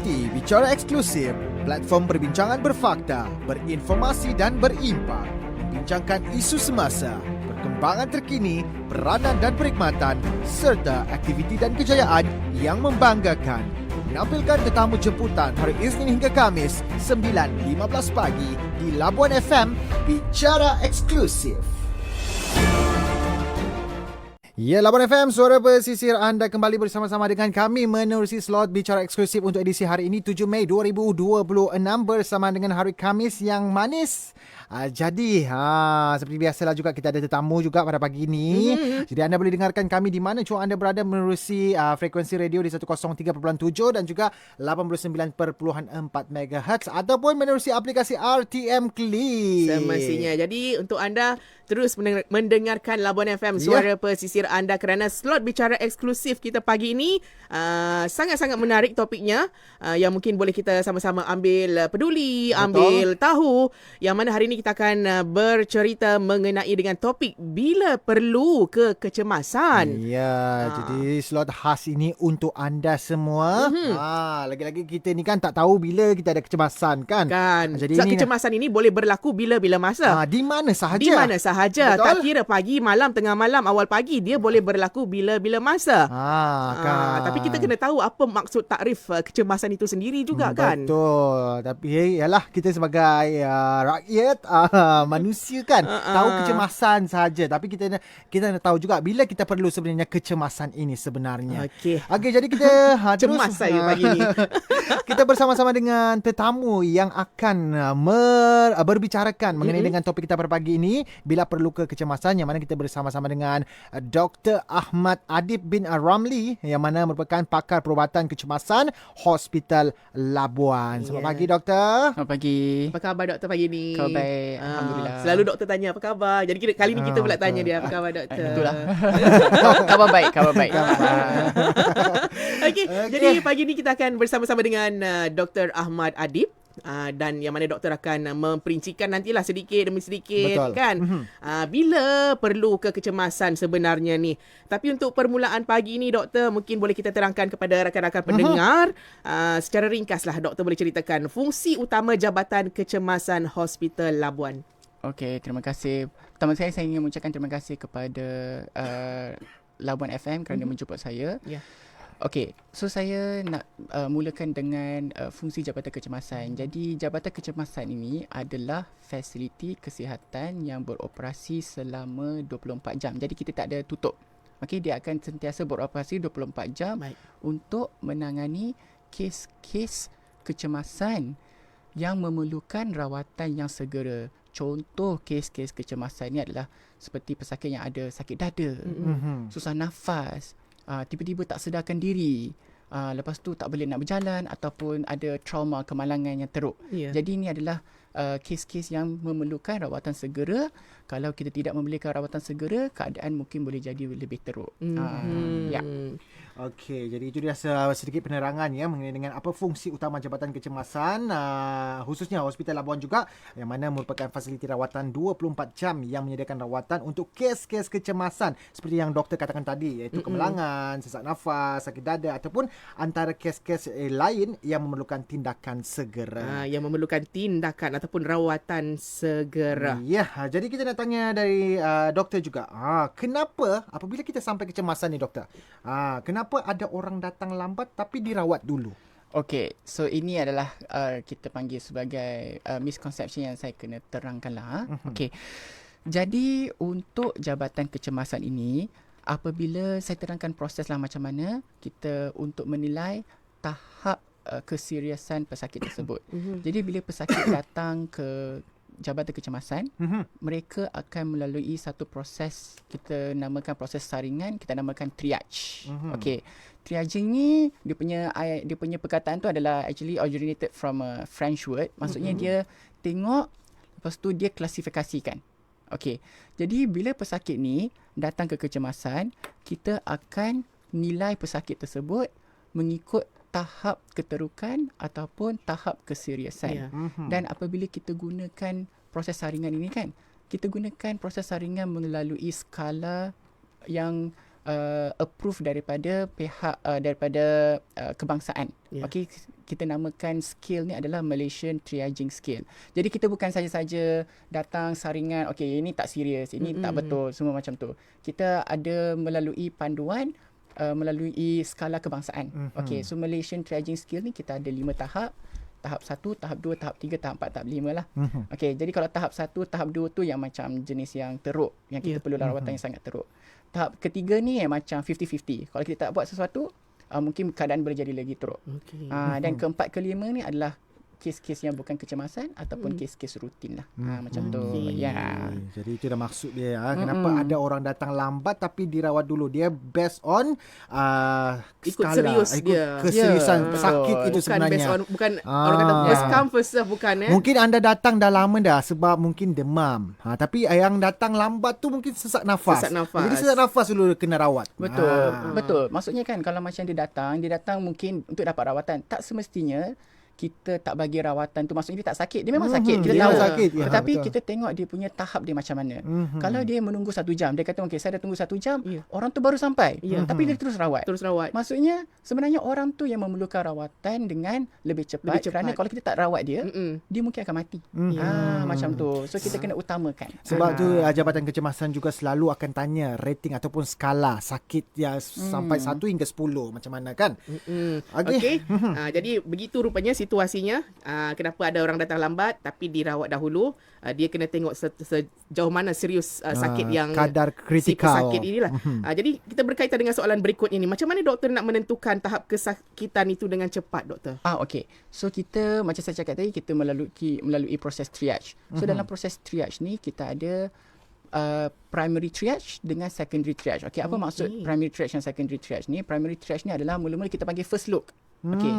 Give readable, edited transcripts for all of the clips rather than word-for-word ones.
Ikuti Bicara Eksklusif, platform perbincangan berfakta, berinformasi dan berimpak. Membincangkan isu semasa, perkembangan terkini, peranan dan perkhidmatan, serta aktiviti dan kejayaan yang membanggakan. Menampilkan tetamu jemputan hari Isnin hingga Kamis 9.15 pagi di Labuan FM. Bicara Eksklusif. Ya, Labuan FM, suara pesisir anda kembali bersama-sama dengan kami menerusi slot Bicara Eksklusif untuk edisi hari ini 7 Mei 2026 bersama dengan hari Khamis yang manis. Jadi seperti biasalah juga kita ada tetamu juga pada pagi ini. Jadi anda boleh dengarkan kami di mana cuma anda berada menerusi frekuensi radio di 103.7 dan juga 89.4 MHz ataupun menerusi aplikasi RTM Click. Semestinya. Jadi untuk anda terus mendengarkan Labuan FM, suara pesisir anda, kerana slot Bicara Eksklusif kita pagi ini sangat-sangat menarik topiknya, yang mungkin boleh kita sama-sama ambil peduli, ambil tahu, yang mana hari ini kita akan bercerita mengenai dengan topik bila perlu kecemasan. Ya, jadi slot khas ini untuk anda semua. Lagi-lagi kita ni kan tak tahu bila kita ada kecemasan kan. Jadi sebab kecemasan ini boleh berlaku bila-bila masa. Di mana sahaja. Di mana sahaja. Betul? Tak kira pagi, malam, tengah malam, awal pagi, dia boleh berlaku bila-bila masa. Tapi kita kena tahu apa maksud takrif kecemasan itu sendiri juga kan. Betul. Tapi yalah, kita sebagai rakyat, manusia kan, tahu kecemasan saja. Tapi kita nak tahu juga bila kita perlu sebenarnya kecemasan ini sebenarnya. Okey, jadi kita cemas saya pagi ni. Kita bersama-sama dengan tetamu yang akan berbicarakan mengenai dengan topik kita pada pagi ini, bila perlu kecemasan, yang mana kita bersama-sama dengan Dr. Ahmad Adib bin Ramli, yang mana merupakan pakar perubatan kecemasan Hospital Labuan. Selamat pagi, Doktor. Selamat pagi. Apa khabar doktor pagi ni? Khabar baik. Alhamdulillah. Selalu doktor tanya apa khabar. Jadi kali ni kita pula tanya dia apa khabar doktor. Itulah. Khabar baik. Okey, jadi pagi ni kita akan bersama-sama dengan Dr. Ahmad Adib. Dan yang mana doktor akan memperincikan nantilah sedikit demi sedikit. Betul. Kan bila perlu kecemasan sebenarnya ni. Tapi untuk permulaan pagi ni doktor, mungkin boleh kita terangkan kepada rakan-rakan pendengar secara ringkaslah, doktor boleh ceritakan fungsi utama Jabatan Kecemasan Hospital Labuan. Okey, terima kasih. Pertama sekali saya ingin mengucapkan terima kasih kepada Labuan FM kerana menjemput saya. Okey, so saya nak mulakan dengan fungsi Jabatan Kecemasan. Jadi Jabatan Kecemasan ini adalah fasiliti kesihatan yang beroperasi selama 24 jam. Jadi kita tak ada tutup. Okey, dia akan sentiasa beroperasi 24 jam untuk menangani kes-kes kecemasan yang memerlukan rawatan yang segera. Contoh kes-kes kecemasan ni adalah seperti pesakit yang ada sakit dada, susah nafas, tiba-tiba tak sedarkan diri, lepas tu tak boleh nak berjalan ataupun ada trauma kemalangan yang teruk. Jadi ini adalah kes-kes yang memerlukan rawatan segera. Kalau kita tidak memberikan rawatan segera, keadaan mungkin boleh jadi lebih teruk. Okey, jadi itu dia sedikit penerangan ya mengenai dengan apa fungsi utama Jabatan Kecemasan, khususnya Hospital Labuan juga, yang mana merupakan fasiliti rawatan 24 jam yang menyediakan rawatan untuk kes-kes kecemasan seperti yang doktor katakan tadi, iaitu kemalangan, sesak nafas, sakit dada ataupun antara kes-kes lain yang memerlukan tindakan segera. Yang memerlukan tindakan ataupun rawatan segera. Jadi kita nak tanya dari doktor juga. Kenapa apabila kita sampai kecemasan ni, doktor? Kenapa ada orang datang lambat tapi dirawat dulu? Okey, so ini adalah kita panggil sebagai misconception yang saya kena terangkanlah. Okey. Jadi untuk Jabatan Kecemasan ini, apabila saya terangkan proseslah macam mana kita untuk menilai tahap keseriusan pesakit tersebut. Jadi bila pesakit datang ke Jabatan Kecemasan, mereka akan melalui satu proses, kita namakan proses saringan, kita namakan triage. Okey, triaging ni dia punya perkataan tu adalah actually originated from a French word. Maksudnya dia tengok, lepas tu dia klasifikasikan. Okey, jadi bila pesakit ni datang ke kecemasan, kita akan nilai pesakit tersebut mengikut tahap keterukan ataupun tahap keseriusan. Dan apabila kita gunakan proses saringan ini kan, kita gunakan proses saringan melalui skala yang approve daripada pihak kebangsaan. Okey, kita namakan scale ni adalah Malaysian Triaging Scale. Jadi kita bukan saja-saja datang saringan, okey ini tak serius, ini tak betul, semua macam tu. Kita ada melalui panduan melalui skala kebangsaan. Okey, so Malaysian Triaging Scale ni kita ada 5 tahap. Tahap 1, tahap 2, tahap 3, tahap 4, tahap 5 lah. Okey, jadi kalau tahap 1, tahap 2 tu yang macam jenis yang teruk, yang kita perlu rawatan yang sangat teruk. Tahap ketiga ni yang macam 50-50. Kalau kita tak buat sesuatu, mungkin keadaan boleh jadi lagi teruk. Okay. Dan keempat, kelima ni adalah kes-kes yang bukan kecemasan ataupun kes-kes rutin lah. Macam tu. Ya. Jadi itu dah maksud dia. Kenapa ada orang datang lambat tapi dirawat dulu. Dia based on Ikut skala, serius ikut dia. keseriusan Ya, sakit betul. itu Bukan sebenarnya. based on, bukan orang kata first come first serve, bukan Mungkin anda datang dah lama dah sebab mungkin demam. Tapi yang datang lambat tu mungkin sesak nafas. Sesak nafas. Jadi sesak nafas dulu kena rawat. Betul. Betul. Maksudnya kan kalau macam dia datang mungkin untuk dapat rawatan. Tak semestinya kita tak bagi rawatan tu, maksudnya dia tak sakit. Dia memang sakit, kita dia tahu. sakit. Ya, Tetapi betul. kita tengok dia punya tahap dia macam mana. Kalau dia menunggu 1 jam, dia kata okey saya dah tunggu 1 jam, orang tu baru sampai. Tapi dia terus rawat. terus rawat. Maksudnya sebenarnya orang tu yang memerlukan rawatan dengan lebih cepat, kerana kalau kita tak rawat dia, dia mungkin akan mati. Macam tu. So kita kena utamakan. Sebab tu Jabatan Kecemasan juga selalu akan tanya rating ataupun skala sakit yang sampai 1 hingga 10 macam mana kan. Okey. Jadi begitu rupanya situasinya. Kenapa ada orang datang lambat tapi dirawat dahulu. Dia kena tengok sejauh mana serius sakit yang kadar si kritikal. pesakit inilah. Jadi kita berkaitan dengan soalan berikutnya ni. Macam mana doktor nak menentukan tahap kesakitan itu dengan cepat, doktor? Okey. So kita macam saya cakap tadi, kita melalui proses triage. So dalam proses triage ni kita ada primary triage dengan secondary triage. Okey, apa maksud primary triage dan secondary triage ni? Primary triage ni adalah mula-mula kita panggil first look. Okey.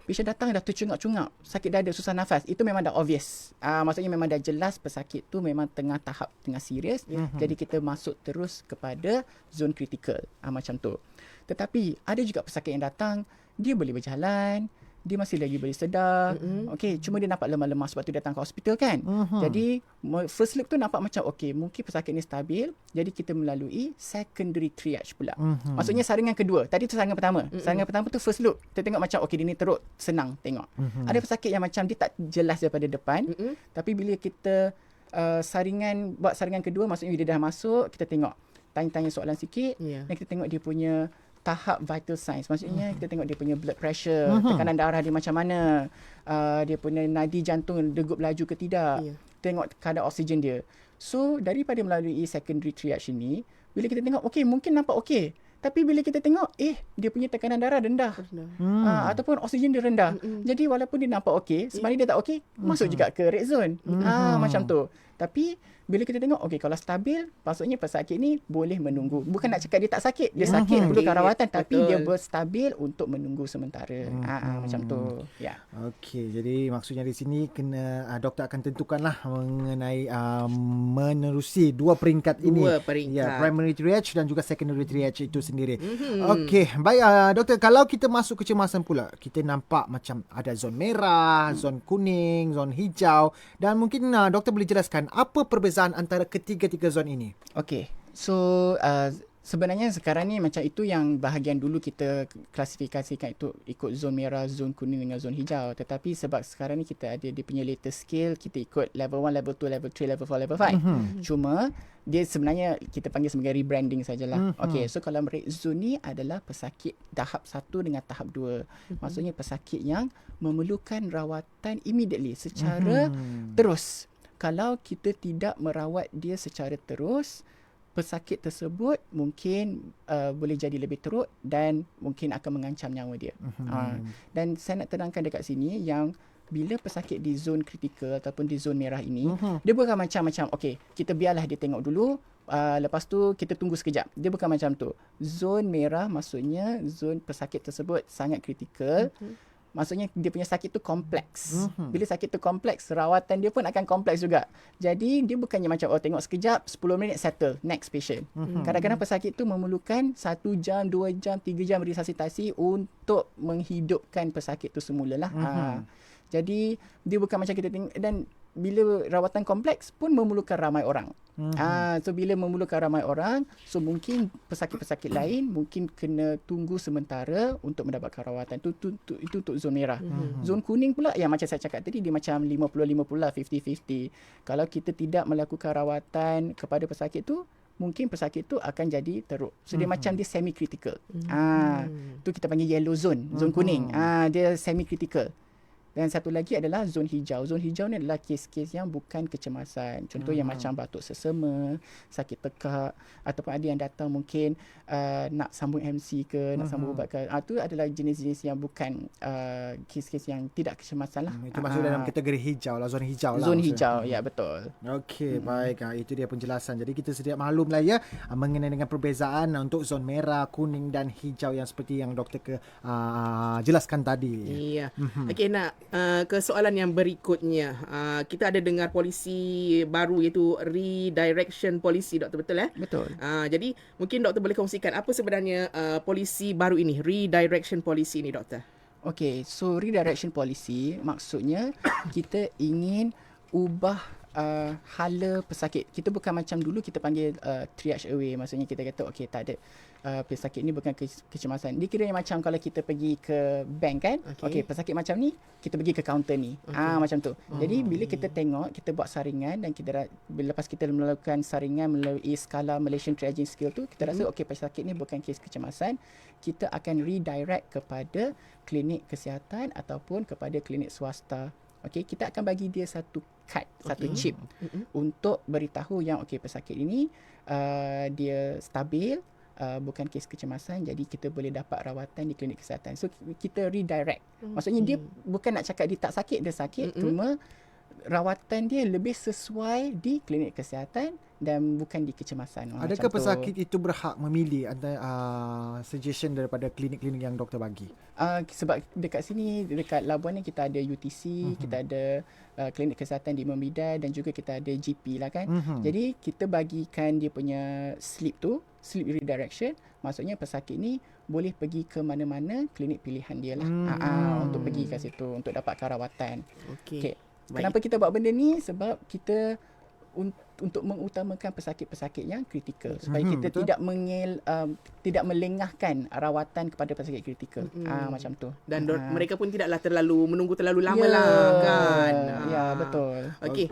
Patient datang dah tercungak-cungak, sakit dada, susah nafas. Itu memang dah obvious. Maksudnya memang dah jelas pesakit tu memang tengah serius. Jadi kita masuk terus kepada zone critical. Macam tu. Tetapi ada juga pesakit yang datang, dia boleh berjalan, dia masih lagi boleh sedar. Okey, cuma dia nampak lemah-lemah sebab tu datang ke hospital kan. Jadi first look tu nampak macam okey, mungkin pesakit ni stabil. Jadi kita melalui secondary triage pula. Maksudnya saringan kedua. Tadi tu saringan pertama. Saringan pertama tu first look. Kita tengok macam okey dia ni teruk, senang tengok. Ada pesakit yang macam dia tak jelas daripada depan. Tapi bila kita buat saringan kedua, maksudnya dia dah masuk, kita tengok, tanya-tanya soalan sikit, dan kita tengok dia punya tahap vital signs. Maksudnya kita tengok dia punya blood pressure, tekanan darah dia macam mana, dia punya nadi jantung degup laju ke tidak, tengok kadar oksigen dia. So daripada melalui secondary triage ini, bila kita tengok okey, mungkin nampak okey, tapi bila kita tengok dia punya tekanan darah rendah, ataupun oksigen dia rendah. Jadi walaupun dia nampak okey, sebenarnya dia tak okey, masuk juga ke red zone. Macam tu. Tapi bila kita tengok okey, kalau stabil, maksudnya pesakit ni boleh menunggu. Bukan nak cakap dia tak sakit, dia sakit, perlukan rawatan, tapi dia berstabil untuk menunggu sementara. Macam tu. Ya. Okey, jadi maksudnya di sini kena doktor akan tentukanlah mengenai menerusi 2 peringkat ini. 2 peringkat. Ya, primary triage dan juga secondary triage itu sendiri. Okey, baik doktor, kalau kita masuk kecemasan pula, kita nampak macam ada zon merah, zon kuning, zon hijau, dan mungkin doktor boleh jelaskan apa perbezaan antara ketiga-tiga zon ini? Okey. So sebenarnya sekarang ni macam itu yang bahagian dulu kita klasifikasikan itu ikut zon merah, zon kuning dengan zon hijau. Tetapi sebab sekarang ni kita ada dia punya latest scale, kita ikut level 1, level 2, level 3, level 4, level 5. Cuma dia sebenarnya kita panggil sebagai rebranding sajalah. Okey, so kalau red zone ni adalah pesakit tahap 1 dengan tahap 2. Maksudnya pesakit yang memerlukan rawatan immediately, secara terus. Kalau kita tidak merawat dia secara terus, pesakit tersebut mungkin boleh jadi lebih teruk dan mungkin akan mengancam nyawa dia. Dan saya nak terangkan dekat sini yang bila pesakit di zon kritikal ataupun di zon merah ini, dia bukan macam okey, kita biarlah dia tengok dulu, lepas tu kita tunggu sekejap. Dia bukan macam tu. Zon merah maksudnya zon pesakit tersebut sangat kritikal. Maksudnya dia punya sakit tu kompleks. Bila sakit tu kompleks, rawatan dia pun akan kompleks juga. Jadi dia bukannya macam tengok sekejap, 10 minit settle, next patient. Kadang-kadang pesakit tu memerlukan 1 jam, 2 jam, 3 jam resusitasi untuk menghidupkan pesakit tu semula lah. Jadi dia bukan macam kita tengok, dan bila rawatan kompleks pun memerlukan ramai orang. So bila memerlukan ramai orang, so mungkin pesakit-pesakit lain mungkin kena tunggu sementara untuk mendapatkan rawatan. Itu untuk zon merah. Zon kuning pula yang macam saya cakap tadi, dia macam 50-50 lah, 50-50. Kalau kita tidak melakukan rawatan kepada pesakit tu, mungkin pesakit tu akan jadi teruk. So dia macam dia semi critical. Tu kita panggil yellow zone, zon kuning. Dia semi critical. Dan satu lagi adalah zon hijau. Zon hijau ni adalah kes-kes yang bukan kecemasan. Contoh yang macam batuk sesama, sakit tekak, ataupun ada yang datang mungkin nak sambung MC ke, nak sambung ubat ke. Itu adalah jenis-jenis yang bukan kes-kes yang tidak kecemasan lah. Itu masuk dalam kategori hijau lah, zon hijau lah. Zon hijau, ya betul. Okey, baik. Itu dia penjelasan. Jadi kita sedia maklum lah ya mengenai dengan perbezaan untuk zon merah, kuning dan hijau yang seperti yang doktor jelaskan tadi. Iya. Okey, nak ke soalan yang berikutnya. Kita ada dengar polisi baru iaitu redirection policy, doktor, betul Betul. Jadi mungkin doktor boleh kongsikan apa sebenarnya polisi baru ini, redirection policy ini, doktor? Okay, so redirection policy maksudnya kita ingin ubah hala pesakit. Kita bukan macam dulu kita panggil triage away. Maksudnya kita kata okay, tak ada pesakit ni bukan kecemasan. Dia kira macam kalau kita pergi ke bank kan. Okay, pesakit macam ni kita pergi ke kaunter ni. Macam tu. Jadi bila kita tengok, kita buat saringan dan lepas kita melakukan saringan melalui skala Malaysian Triaging Scale tu, kita rasa okay, pesakit ni bukan kes kecemasan, kita akan redirect kepada klinik kesihatan ataupun kepada klinik swasta. Okay, kita akan bagi dia satu kad, satu chip untuk beritahu yang okay, pesakit ini dia stabil, bukan kes kecemasan, jadi kita boleh dapat rawatan di klinik kesihatan. So kita redirect. Maksudnya dia bukan nak cakap dia tak sakit, dia sakit, cuma rawatan dia lebih sesuai di klinik kesihatan dan bukan di kecemasan. Adakah pesakit itu berhak memilih antara suggestion daripada klinik-klinik yang doktor bagi? Sebab dekat sini, dekat Labuan ni kita ada UTC, kita ada klinik kesihatan di Membidan dan juga kita ada GP lah kan. Jadi kita bagikan dia punya slip tu, slip redirection. Maksudnya pesakit ni boleh pergi ke mana-mana klinik pilihan dia lah. Untuk pergi ke situ untuk dapatkan rawatan. Okay. Kenapa kita buat benda ni? Sebab kita untuk mengutamakan pesakit-pesakit yang kritikal supaya kita tidak melengahkan rawatan kepada pesakit kritikal. Macam tu. Dan mereka pun tidaklah menunggu terlalu lama lah kan. Ya, betul. Okey.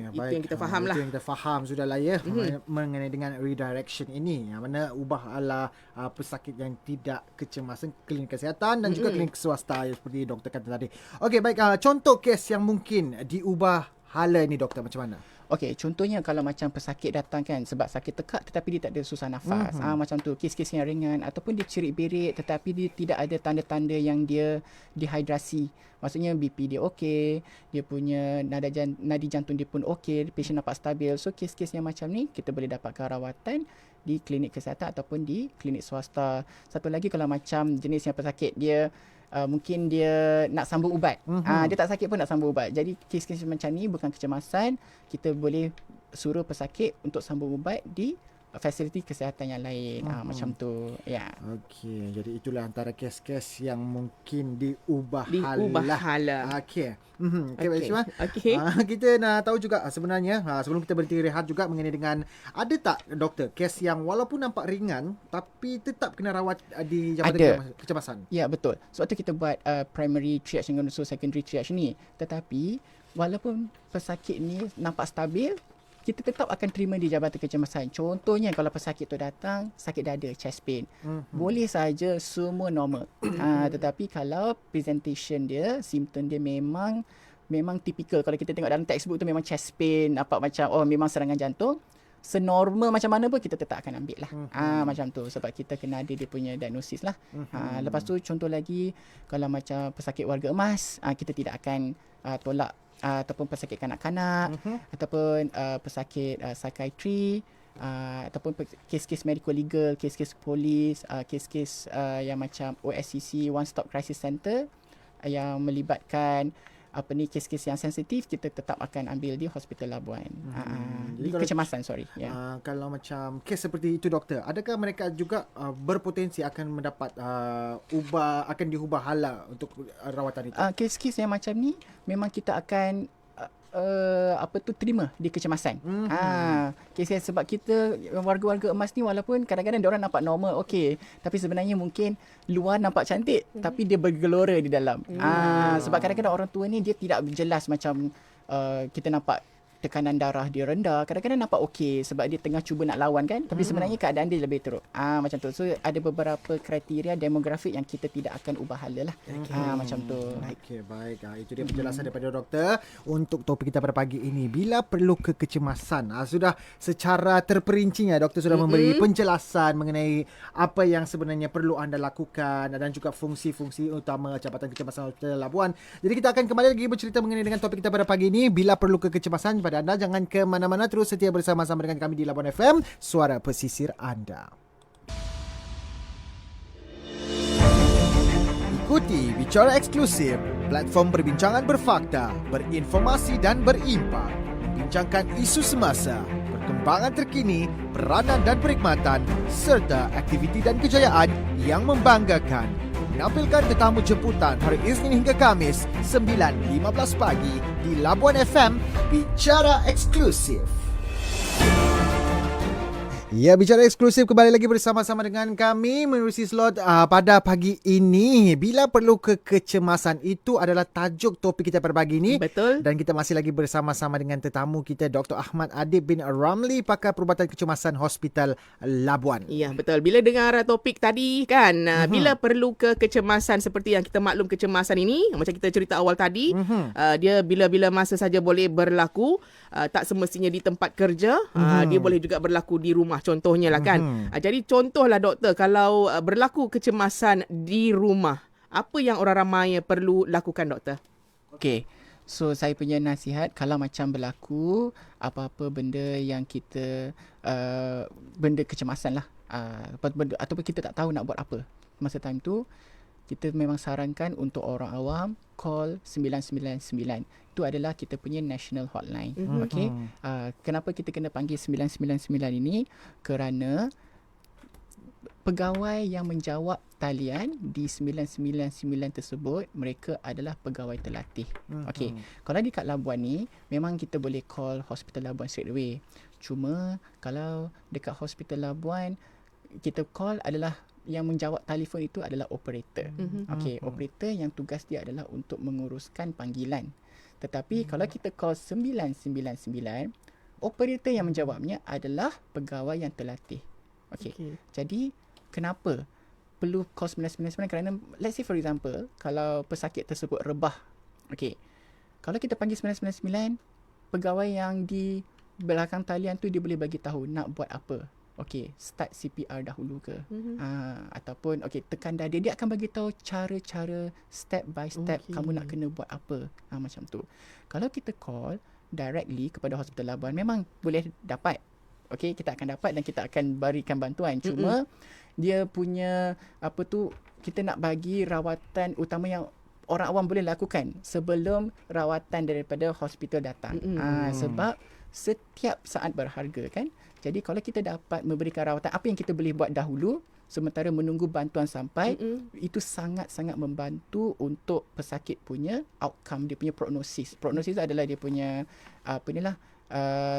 Itu yang kita faham lah. Itu yang kita faham sudah lah ya mengenai dengan redirection ini. Yang mana ubah ala pesakit yang tidak kecemasan klinik kesihatan dan juga klinik swasta seperti doktor kata tadi. Okey, baik. Contoh kes yang mungkin diubah hala ni doktor macam mana? Okey, contohnya kalau macam pesakit datang kan sebab sakit tekak tetapi dia tak ada susah nafas. Macam tu, kes-kes yang ringan ataupun dia cerit-berit tetapi dia tidak ada tanda-tanda yang dia dehidrasi. Maksudnya BP dia okey, dia punya nadi jantung dia pun okey, patient nampak stabil. So kes-kes yang macam ni kita boleh dapatkan rawatan di klinik kesihatan ataupun di klinik swasta. Satu lagi kalau macam jenis yang pesakit dia mungkin dia nak sambung ubat. Dia tak sakit pun nak sambung ubat. Jadi kes-kes macam ni bukan kecemasan, kita boleh suruh pesakit untuk sambung ubat di fasiliti kesihatan yang lain. Macam tu. Ya. Okey, jadi itulah antara kes-kes yang mungkin diubah hala. Okey. Baik Syima. Kita nak tahu juga sebenarnya sebelum kita berhenti rehat juga mengenai dengan ada tak doktor kes yang walaupun nampak ringan tapi tetap kena rawat di jabatan kecemasan? Ya, betul. Sebab tu kita buat primary triage dan also secondary triage ni. Tetapi walaupun pesakit ni nampak stabil, kita tetap akan terima di jabatan kecemasan. Contohnya kalau pesakit tu datang sakit dada, chest pain, boleh saja semua normal. Tetapi kalau presentation dia, simptom dia memang typical. Kalau kita tengok dalam textbook tu memang chest pain, nampak macam memang serangan jantung, senormal macam mana pun kita tetap akan ambil lah. Macam tu sebab kita kena ada dia punya diagnosis lah. Lepas tu contoh lagi kalau macam pesakit warga emas, kita tidak akan tolak ataupun pesakit kanak-kanak ataupun pesakit psychiatry ataupun kes-kes medical legal, kes-kes polis, kes-kes yang macam OSCC One Stop Crisis Center yang melibatkan kes-kes yang sensitif, kita tetap akan ambil di Hospital Labuan. Jadi kecemasan, kalau macam kes seperti itu doktor, adakah mereka juga berpotensi akan mendapat akan diubah hala untuk rawatan itu? Kes-kes yang macam ni memang kita akan terima di kecemasan. Sebab kita warga-warga emas ni walaupun kadang-kadang diorang nampak normal, okey, tapi sebenarnya mungkin luar nampak cantik tapi dia bergelora di dalam. Sebab kadang-kadang orang tua ni dia tidak jelas macam kita nampak tekanan darah dia rendah, kadang-kadang nampak okey sebab dia tengah cuba nak lawan kan, tapi sebenarnya keadaan dia lebih teruk. Macam tu. So ada beberapa kriteria demografik yang kita tidak akan ubah hala lah. Macam tu. Okey, baik. Itu dia penjelasan daripada doktor untuk topik kita pada pagi ini. Bila perlu kecemasan? Sudah secara terperincinya doktor sudah memberi penjelasan mengenai apa yang sebenarnya perlu anda lakukan dan juga fungsi-fungsi utama Jabatan Kecemasan Hospital Labuan. Jadi kita akan kembali lagi bercerita mengenai dengan topik kita pada pagi ini. Bila perlu kecemasan pada anda, jangan ke mana-mana, terus setia bersama-sama dengan kami di Labuan FM, suara pesisir anda. Ikuti Bicara Eksklusif, platform perbincangan berfakta, berinformasi dan berimpak, membincangkan isu semasa, perkembangan terkini, peranan dan perkhidmatan, serta aktiviti dan kejayaan yang membanggakan. Menampilkan tetamu jemputan hari Isnin hingga Khamis 9.15 pagi di Labuan FM, Bicara Eksklusif. Ya, Bicara Eksklusif kembali lagi bersama-sama dengan kami menerusi slot pada pagi ini. Bila perlu kecemasan, itu adalah tajuk topik kita pada pagi ini. Betul. Dan kita masih lagi bersama-sama dengan tetamu kita, Dr. Ahmad Adib bin Ramli, pakar perubatan kecemasan Hospital Labuan. Ya, betul. Bila dengar topik tadi kan, bila perlu kecemasan seperti yang kita maklum, kecemasan ini macam kita cerita awal tadi, dia bila-bila masa saja boleh berlaku, tak semestinya di tempat kerja, dia boleh juga berlaku di rumah contohnya lah kan. Jadi contohlah doktor, kalau berlaku kecemasan di rumah, apa yang orang ramai perlu lakukan doktor? Okey. So saya punya nasihat, kalau macam berlaku apa-apa benda yang kita benda kecemasan lah, ataupun kita tak tahu nak buat apa masa time tu, kita memang sarankan untuk orang awam call 999. Itu adalah kita punya national hotline. Okey. Kenapa kita kena panggil 999 ini? Kerana pegawai yang menjawab talian di 999 tersebut, mereka adalah pegawai terlatih. Okey. Kalau di kat Labuan ni, memang kita boleh call Hospital Labuan straight away. Cuma kalau dekat Hospital Labuan, kita call adalah yang menjawab telefon itu adalah operator. Okey, operator yang tugas dia adalah untuk menguruskan panggilan. Tetapi kalau kita call 999, operator yang menjawabnya adalah pegawai yang terlatih. Okey. Jadi kenapa perlu call 999? Kerana let's say for example, kalau pesakit tersebut rebah. Okey. Kalau kita panggil 999, pegawai yang di belakang talian tu dia boleh bagi tahu nak buat apa. Okey, start CPR dahulu ke? Ataupun okey, tekan dada, dia akan bagi tahu cara-cara step by step kamu nak kena buat apa. Macam tu. Kalau kita call directly kepada Hospital Labuan, memang boleh dapat. Okey, kita akan dapat dan kita akan berikan bantuan. Cuma dia punya kita nak bagi rawatan utama yang orang awam boleh lakukan sebelum rawatan daripada hospital datang. Sebab setiap saat berharga kan. Jadi kalau kita dapat memberikan rawatan, apa yang kita boleh buat dahulu sementara menunggu bantuan sampai, itu sangat-sangat membantu untuk pesakit punya outcome, dia punya prognosis. Prognosis adalah dia punya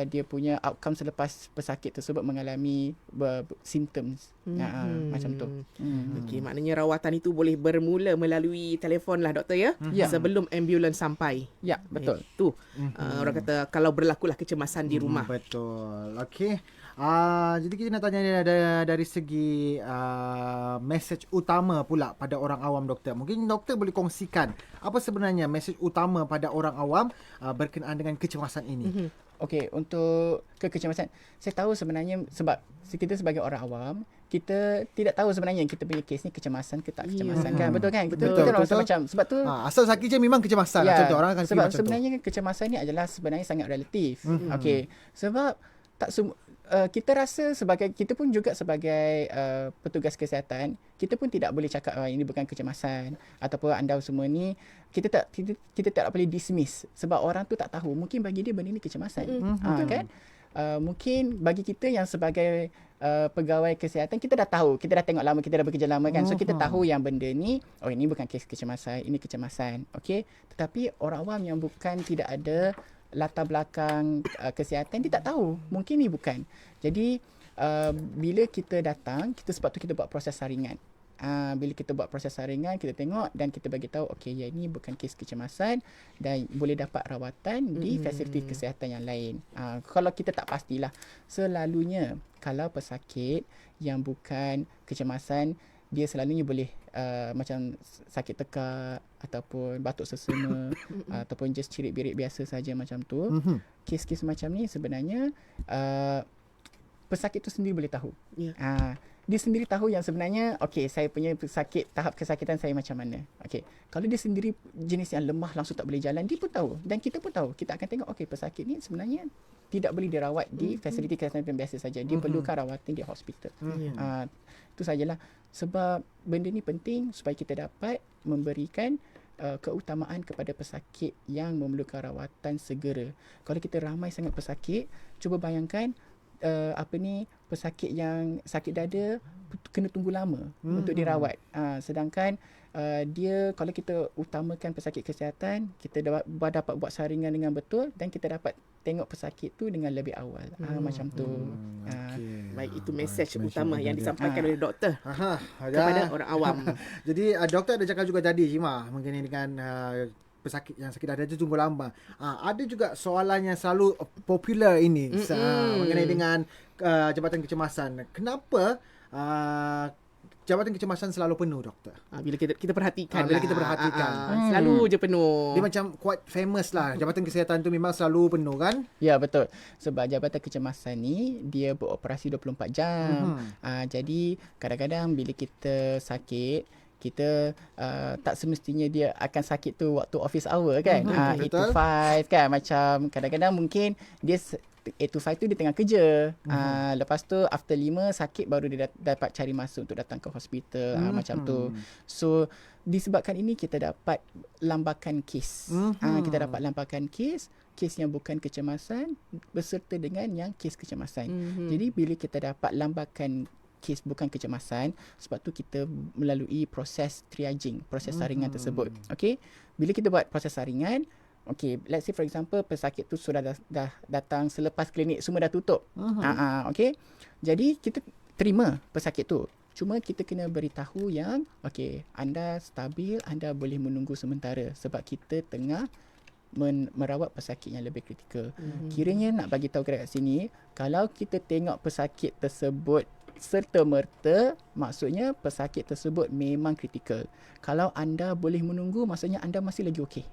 dia punya outcome selepas pesakit tersebut mengalami symptoms. Macam tu. Okey, maknanya rawatan itu boleh bermula melalui telefon lah doktor ya? Sebelum ambulans sampai. Ya, betul. Itu orang kata kalau berlakulah kecemasan di rumah. Betul. Okey. Jadi kita nak tanya dari segi mesej utama pula pada orang awam doktor. Mungkin doktor boleh kongsikan apa sebenarnya mesej utama pada orang awam berkenaan dengan kecemasan ini. Okey, untuk kecemasan, saya tahu sebenarnya sebab kita sebagai orang awam, kita tidak tahu sebenarnya kita punya kes ni kecemasan ke tak kecemasan kan. Betul kan? Betul. Macam sebab tu asal sakit je memang kecemasan. Macam tu orang akan sebab sebenarnya kecemasan ni adalah sebenarnya sangat relatif. Okey. Sebab tak kita rasa kita pun juga sebagai petugas kesihatan, kita pun tidak boleh cakap ini bukan kecemasan ataupun anda semua ni kita tak boleh dismiss sebab orang tu tak tahu, mungkin bagi dia benda ni kecemasan. Kan? Mungkin bagi kita yang sebagai pegawai kesihatan, kita dah tahu, kita dah tengok lama, kita dah bekerja lama kan. So kita tahu yang benda ni, ini bukan kes kecemasan, ini kecemasan. Okey. Tetapi orang awam yang tidak ada latar belakang kesihatan, dia tak tahu. Mungkin ni bukan. Jadi bila kita datang, sebab tu kita buat proses saringan. Bila kita buat proses saringan, kita tengok dan kita bagi tahu okey, yang ini bukan kes kecemasan dan boleh dapat rawatan di fasiliti kesihatan yang lain. Kalau kita tak pastilah, selalunya kalau pesakit yang bukan kecemasan, dia selalunya boleh macam sakit tekak ataupun batuk sesama ataupun just cirit-birit biasa saja macam tu. Kes-kes macam ni sebenarnya pesakit tu sendiri boleh tahu. Dia sendiri tahu yang sebenarnya okey, saya punya sakit, tahap kesakitan saya macam mana. Okey, kalau dia sendiri jenis yang lemah langsung tak boleh jalan, dia pun tahu dan kita pun tahu. Kita akan tengok okey, pesakit ni sebenarnya tidak boleh dirawat di fasiliti kesihatan biasa saja. Dia perlukan rawatan di hospital. Itu sajalah. Sebab benda ni penting supaya kita dapat memberikan keutamaan kepada pesakit yang memerlukan rawatan segera. Kalau kita ramai sangat pesakit, cuba bayangkan pesakit yang sakit dada kena tunggu lama untuk dirawat. Sedangkan dia, kalau kita utamakan pesakit kesihatan, kita dapat buat saringan dengan betul dan kita dapat tengok pesakit tu dengan lebih awal. Macam tu. Baik, itu mesej utama yang disampaikan oleh doktor kepada orang awam. Jadi doktor ada cakap juga tadi, Hima, mengenai dengan pesakit yang sakit dada itu tunggu lama. Ada juga soalan yang selalu popular ini mengenai dengan jabatan kecemasan. Kenapa jabatan kecemasan selalu penuh, doktor? Bila kita perhatikan bila kita perhatikan. selalu je penuh. Dia macam quite famous lah. Jabatan kesihatan tu memang selalu penuh kan? Ya, betul. Sebab jabatan kecemasan ni dia beroperasi 24 jam. Jadi kadang-kadang bila kita sakit, kita tak semestinya dia akan sakit tu waktu office hour kan. 8 to 5 kan. Macam kadang-kadang mungkin dia 8 to 5 tu dia tengah kerja. Lepas tu after 5 sakit baru dia dapat cari masa untuk datang ke hospital. Macam tu. So disebabkan ini kita dapat lambakan kes. Kita dapat lambakan kes yang bukan kecemasan berserta dengan yang kes kecemasan. Jadi bila kita dapat lambakan kes bukan kecemasan, sebab tu kita melalui proses triaging, proses saringan tersebut. Okey, bila kita buat proses saringan, okey, let's say for example pesakit tu sudah dah datang selepas klinik semua dah tutup. Okey, jadi kita terima pesakit tu. Cuma kita kena beritahu yang okey, anda stabil, anda boleh menunggu sementara sebab kita tengah merawat pesakit yang lebih kritikal. Kiranya nak bagi tahu kat sini, kalau kita tengok pesakit tersebut serta-merta, maksudnya pesakit tersebut memang kritikal. Kalau anda boleh menunggu, maksudnya anda masih lagi okey.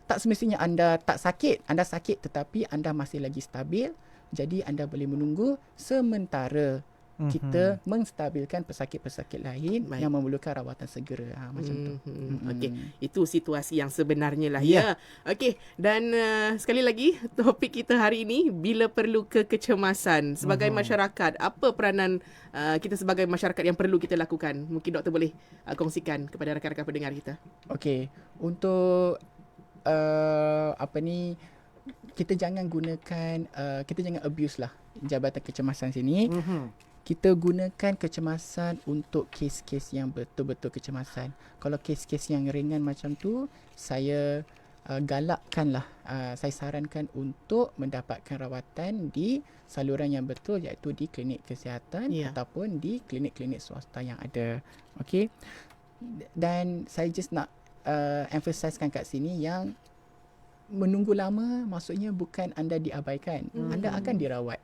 Tak semestinya anda tak sakit, anda sakit tetapi anda masih lagi stabil. Jadi anda boleh menunggu sementara kita menstabilkan pesakit-pesakit lain yang memerlukan rawatan segera. Macam tu. Okey, itu situasi yang sebenarnya lah ya. Okey, dan sekali lagi topik kita hari ini, bila perlu kecemasan sebagai masyarakat, apa peranan kita sebagai masyarakat yang perlu kita lakukan? Mungkin doktor boleh kongsikan kepada rakan-rakan pendengar kita. Okey, untuk kita jangan gunakan kita jangan abuse lah jabatan kecemasan sini. Kita gunakan kecemasan untuk kes-kes yang betul-betul kecemasan. Kalau kes-kes yang ringan macam tu, saya galakkanlah, saya sarankan untuk mendapatkan rawatan di saluran yang betul, iaitu di klinik kesihatan ataupun di klinik-klinik swasta yang ada. Okey. Dan saya just nak emphasizekan kat sini yang menunggu lama maksudnya bukan anda diabaikan. Anda akan dirawat.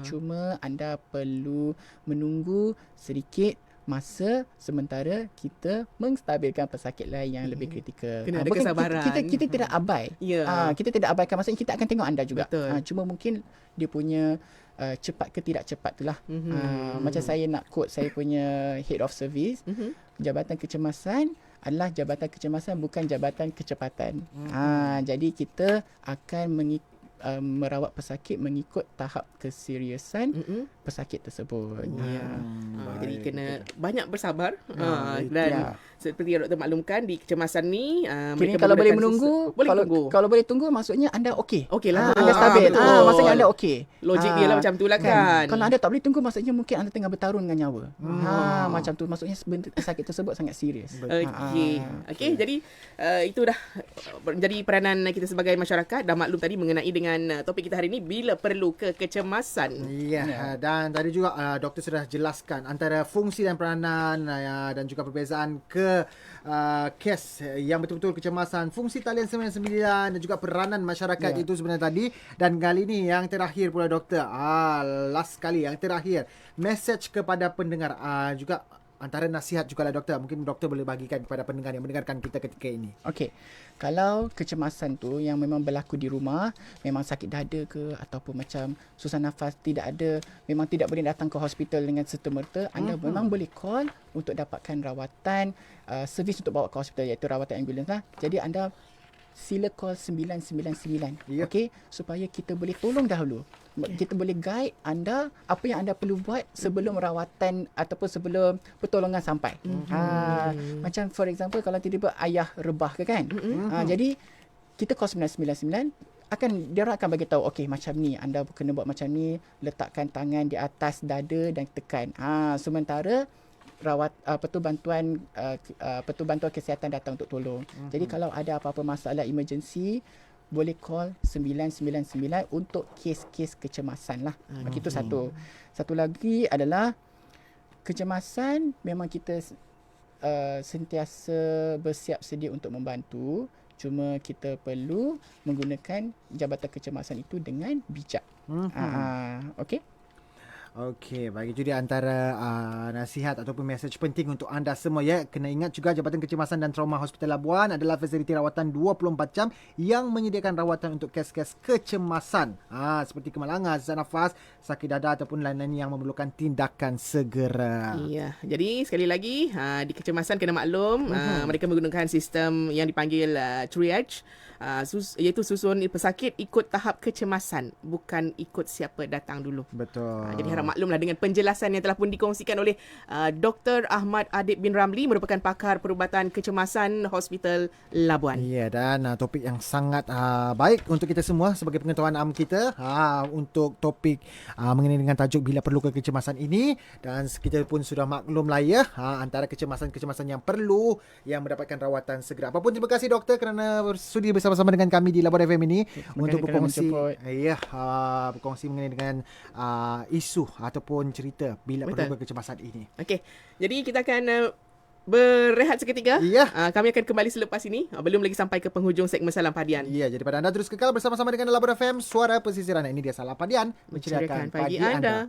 Cuma anda perlu menunggu sedikit masa sementara kita menstabilkan pesakit lain yang lebih kritikal. Kena ada kesabaran. Kita tidak abai. Kita tidak abaikan, maksudnya kita akan tengok anda juga. Cuma mungkin dia punya cepat ke tidak cepat itulah. Macam saya nak quote saya punya head of service, jabatan kecemasan adalah jabatan kecemasan, bukan jabatan kecepatan. Jadi kita akan merawat pesakit mengikut tahap keseriusan pesakit tersebut. Jadi kena banyak bersabar dan seperti yang doktor maklumkan, di kecemasan ni Kira kalau boleh menunggu, boleh kalau, tunggu. kalau boleh tunggu maksudnya anda okey. Okey lah. Anda stabil. Betul. Maksudnya anda okey. Logik dia lah macam tu lah kan. Kalau anda tak boleh tunggu maksudnya mungkin anda tengah bertarung dengan nyawa. Macam tu maksudnya sakit tersebut sangat serius. Okey, jadi itu dah menjadi peranan kita sebagai masyarakat. Dah maklum tadi mengenai dengan topik kita hari ini, bila perlu ke kecemasan. Ya, dan tadi juga doktor sudah jelaskan antara fungsi dan peranan dan juga perbezaan ke kes yang betul-betul kecemasan, fungsi talian 99 dan juga peranan masyarakat itu sebenarnya tadi. Dan kali ini yang terakhir pula doktor, last kali yang terakhir, message kepada pendengar, juga antara nasihat juga lah doktor. Mungkin doktor boleh bagikan kepada pendengar yang mendengarkan kita ketika ini. Okey. Kalau kecemasan tu yang memang berlaku di rumah, memang sakit dada ke ataupun macam susah nafas tidak ada, memang tidak boleh datang ke hospital dengan serta-merta, anda memang boleh call untuk dapatkan rawatan, servis untuk bawa ke hospital, iaitu rawatan ambulans lah. Jadi anda sila call 999. Yep. Okey, supaya kita boleh tolong dahulu. Kita boleh guide anda apa yang anda perlu buat sebelum rawatan ataupun sebelum pertolongan sampai. Macam for example kalau tiba-tiba ayah rebah ke kan. Jadi kita call 999, dia orang akan bagi tahu, okey macam ni anda kena buat macam ni, letakkan tangan di atas dada dan tekan. Sementara bantuan kesihatan datang untuk tolong. Jadi kalau ada apa-apa masalah emergency, boleh call 999 untuk kes-kes kecemasan lah. Itu satu. Satu lagi adalah kecemasan memang kita sentiasa bersiap sedia untuk membantu. Cuma kita perlu menggunakan jabatan kecemasan itu dengan bijak. Okey? Okey, bagi itu dia antara nasihat ataupun mesej penting untuk anda semua ya. Kena ingat juga Jabatan Kecemasan dan Trauma Hospital Labuan adalah fasiliti rawatan 24 jam yang menyediakan rawatan untuk kes-kes kecemasan. Seperti kemalangan, sesak nafas, sakit dada ataupun lain-lain yang memerlukan tindakan segera. Ya, jadi sekali lagi di kecemasan kena maklum mereka menggunakan sistem yang dipanggil triage. Iaitu susun pesakit ikut tahap kecemasan, bukan ikut siapa datang dulu. Betul. Jadi harap maklumlah dengan penjelasan yang telah pun dikongsikan oleh Dr. Ahmad Adib bin Ramli, merupakan pakar perubatan kecemasan Hospital Labuan. Ya, dan topik yang sangat baik untuk kita semua sebagai pengetahuan am kita untuk topik mengenai dengan tajuk bila perlu ke kecemasan ini. Dan kita pun sudah maklum lah ya, antara kecemasan-kecemasan yang perlu yang mendapatkan rawatan segera. Apapun, terima kasih doktor kerana sudi bersama-sama dengan kami di Labuan FM ini untuk berkongsi berkongsi mengenai dengan isu ataupun cerita bila perlu ke kecemasan ini. Okey. Jadi kita akan berehat seketika. Kami akan kembali selepas ini. Belum lagi sampai ke penghujung segmen Salam Padian. Ya, jadi pada anda terus kekal bersama-sama dengan Labuan FM, suara pesisiran. Ini dia Salam Padian, menceriakan pagi anda.